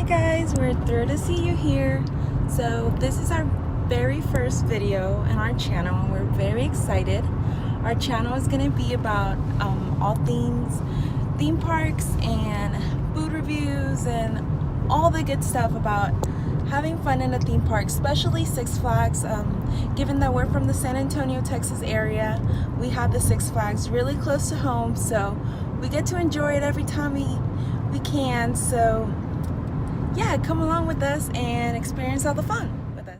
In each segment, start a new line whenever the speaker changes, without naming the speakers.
Hi guys, we're thrilled to see you here. So this is our very first video on our channel and we're very excited. Our channel is going to be about all things theme parks and food reviews and all the good stuff about having fun in a theme park, especially Six Flags. Given that we're from the San Antonio, Texas area, we have the Six Flags really close to home, so we get to enjoy it every time we can. So yeah, come along with us and experience all the fun with us.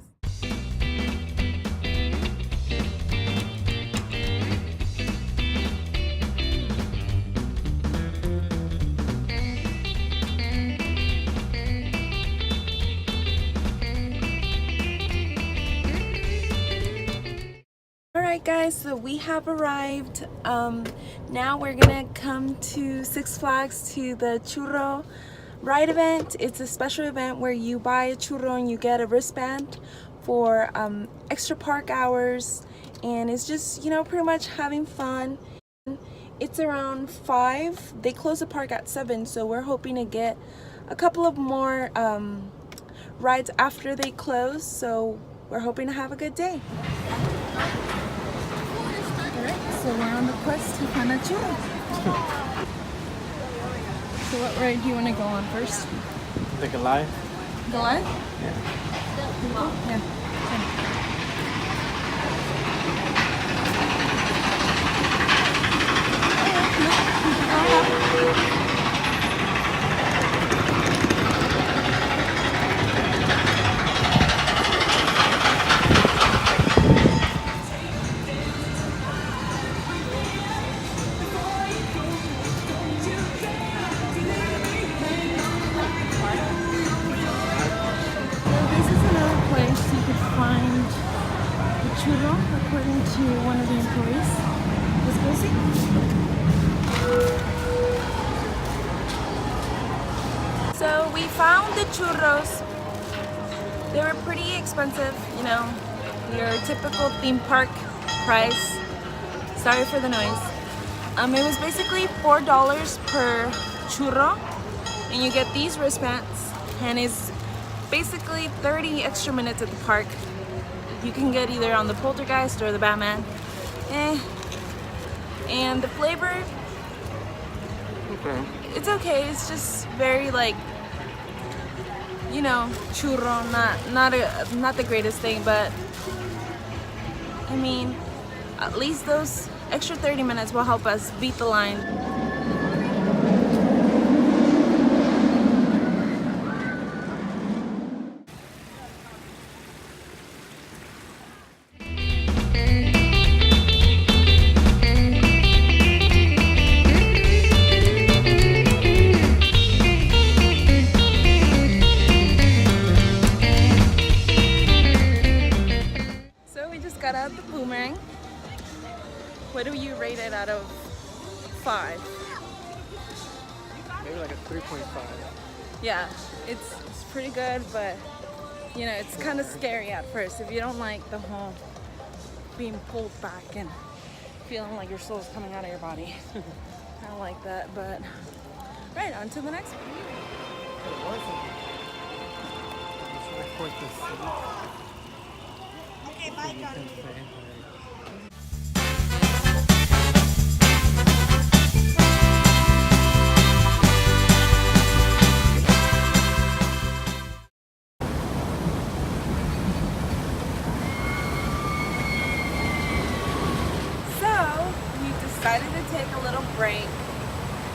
Alright guys, so we have arrived. Now we're gonna come to Six Flags to the Churro ride event. It's a special event where you buy a churro and you get a wristband for extra park hours, and it's just, you know, pretty much having fun. It's around 5. They close the park at 7, so we're hoping to get a couple of more rides after they close, so we're hoping to have a good day. Alright, so we're on the quest to find a churro. So what ride do you want to go on first?
The Goliath.
Goliath?
Yeah.
Yeah. Churro, according to one of the employees. Let's go see. So we found the churros. They were pretty expensive, you know, your typical theme park price. Sorry for the noise. It was basically $4 per churro, and you get these wristbands, and it's basically 30 extra minutes at the park. You can get either on the Poltergeist or the Batman. And the flavor,
Okay.
it's okay. It's just very, like, you know, churro. Not the greatest thing, but I mean, at least those extra 30 minutes will help us beat the line. Got out the boomerang. What do you rate it out of 5?
Maybe like a 3.5.
Yeah, it's pretty good, but you know, it's kind of scary at first if you don't like the whole being pulled back and feeling like your soul's coming out of your body. I don't like that, but right, on to the next one.
Should I point this?
Okay, bye, Johnny.
So, we decided to take a little break,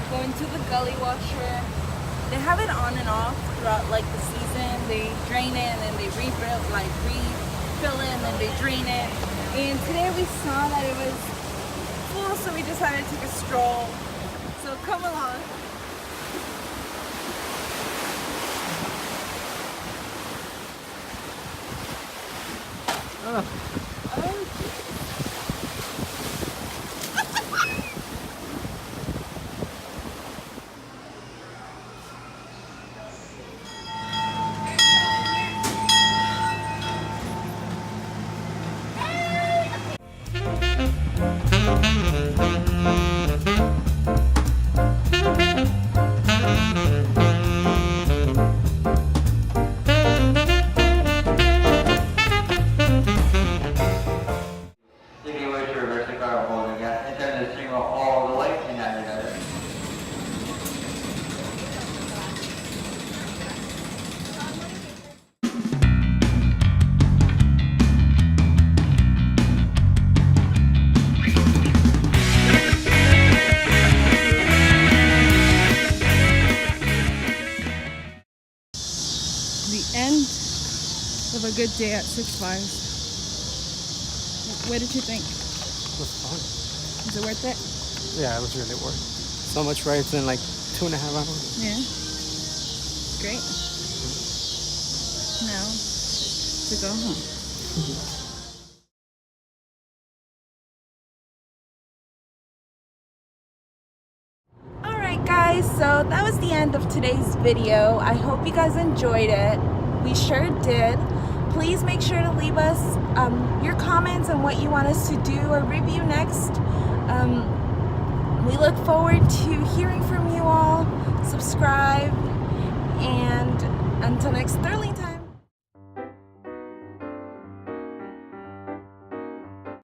going to the gully washer. They have it on and off throughout like the season. They drain it and then they refill it and then they drain it. And today we saw that it was full, so we decided to take a stroll. So come along. a good day at Six Flags. What did you think?
It was fun.
Is it worth it?
Yeah, it was really worth it. So much rides in like 2.5 hours.
Yeah. Great. Now to go home. Alright guys, so that was the end of today's video. I hope you guys enjoyed it. We sure did. Please make sure to leave us your comments on what you want us to do or review next. We look forward to hearing from you all. Subscribe, and until next thrilling time.